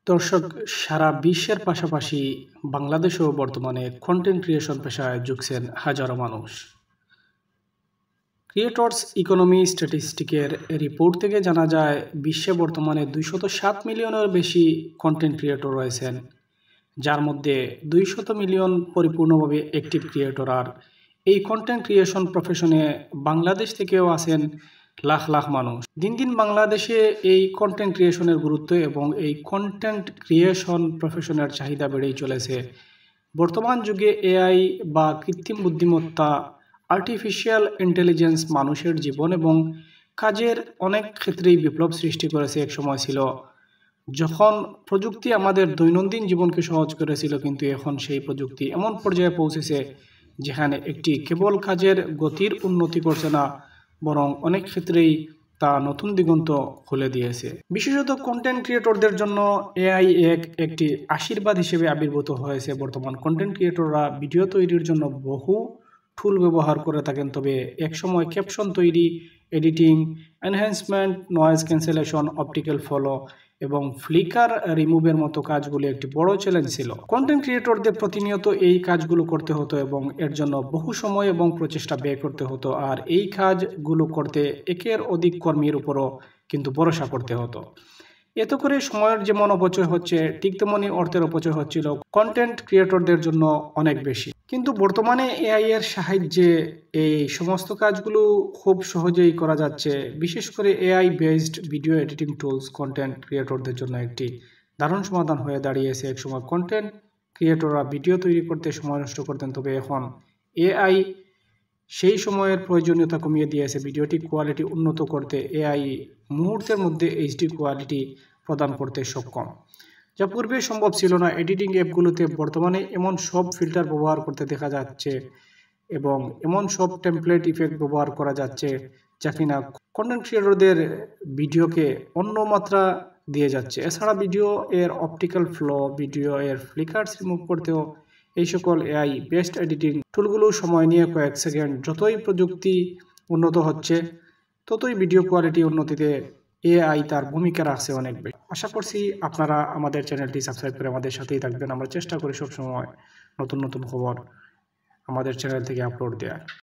দর্শক, সারা বিশ্বের পাশাপাশি বাংলাদেশেও বর্তমানে কন্টেন্ট ক্রিয়েশন পেশায় যুগছেন হাজারো মানুষ। ক্রিয়েটর্স ইকোনমি স্ট্যাটিস্টিকের রিপোর্ট থেকে জানা যায়, বিশ্বে বর্তমানে 207 মিলিয়নের বেশি কন্টেন্ট ক্রিয়েটর রয়েছেন, যার মধ্যে 200 মিলিয়ন পরিপূর্ণভাবে অ্যাক্টিভ ক্রিয়েটর। আর এই কন্টেন্ট ক্রিয়েশন প্রফেশনে বাংলাদেশ থেকেও আছেন লাখ লাখ মানুষ। দিন দিন বাংলাদেশে এই কন্টেন্ট ক্রিয়েশনের গুরুত্ব এবং এই কন্টেন্ট ক্রিয়েশন প্রফেশনের চাহিদা বেড়েই চলেছে। বর্তমান যুগে এআই বা কৃত্রিম বুদ্ধিমত্তা, আর্টিফিশিয়াল ইন্টেলিজেন্স মানুষের জীবন এবং কাজের অনেক ক্ষেত্রেই বিপ্লব সৃষ্টি করেছে। এক সময় ছিল যখন প্রযুক্তি আমাদের দৈনন্দিন জীবনকে সহজ করেছিল, কিন্তু এখন সেই প্রযুক্তি এমন পর্যায়ে পৌঁছেছে যেখানে একটি কেবল কাজের গতির উন্নতি করছে না, বরং অনেক ক্ষেত্রেই তা নতুন দিগন্ত খুলে দিয়েছে। বিশেষত কন্টেন্ট ক্রিয়েটরদের জন্য এআই একটি আশীর্বাদ হিসেবে আবির্ভূত হয়েছে। বর্তমান কন্টেন্ট ক্রিয়েটররা ভিডিও তৈরির জন্য বহু টুল ব্যবহার করে থাকেন, তবে একসময় ক্যাপশন তৈরি, editing, enhancement, noise cancellation, optical follow এবং ফ্লিকার রিমুভের মতো কাজগুলো একটি বড় চ্যালেঞ্জ ছিল। কন্টেন্ট ক্রিয়েটরদের প্রতিনিয়ত এই কাজগুলো করতে হতো এবং এর জন্য বহু সময় এবং প্রচেষ্টা ব্যয় করতে হতো। আর এই কাজগুলো করতে একের অধিক কর্মীর উপরও কিন্তু ভরসা করতে হতো। এতে করে সময়ের যেমন অপচয় হচ্ছে, ঠিক তেমনি অর্থের অপচয় হচ্ছিল কন্টেন্ট ক্রিয়েটরদের জন্য অনেক বেশি। কিন্তু বর্তমানে এআই এর সাহায্যে এই সমস্ত কাজগুলো খুব সহজেই করা যাচ্ছে। বিশেষ করে AI based video editing tools content ক্রিয়েটরদের জন্য একটি দারুণ সমাধান হয়ে দাঁড়িয়েছে। একসময় কন্টেন্ট ক্রিয়েটররা ভিডিও তৈরি করতে সময় নষ্ট করতেন, তবে এখন এআই সেই সময়ের প্রয়োজনীয়তা কমিয়ে দিয়েছে। ভিডিওটি কোয়ালিটি উন্নত করতে এআই মুহূর্তের মধ্যে এইচডি কোয়ালিটি প্রদান করতে সক্ষম, যা পূর্বে সম্ভব ছিল না। এডিটিং অ্যাপগুলোতে বর্তমানে এমন সব ফিল্টার ব্যবহার করতে দেখা যাচ্ছে এবং এমন সব টেমপ্লেট ইফেক্ট ব্যবহার করা যাচ্ছে, যা কিনা কন্টেন্ট ক্রিয়েটরদের ভিডিওকে অন্য মাত্রা দিয়ে যাচ্ছে। এছাড়া ভিডিও এর অপটিক্যাল ফ্লো, ভিডিও এর ফ্লিকার্স রিমুভ করতেও এই সকল এআই বেস্ট এডিটিং টুলগুলো সময় নিয়ে কয়েক সেকেন্ড। যতই প্রযুক্তি উন্নত হচ্ছে, ততই ভিডিও কোয়ালিটি উন্নতিতে এআই তার ভূমিকা রাখছে অনেক বেশি। আশা করছি আপনারা আমাদের চ্যানেলটি সাবস্ক্রাইব করে আমাদের সাথেই থাকবেন। আমরা চেষ্টা করি সবসময় নতুন নতুন খবর আমাদের চ্যানেল থেকে আপলোড দেওয়ার।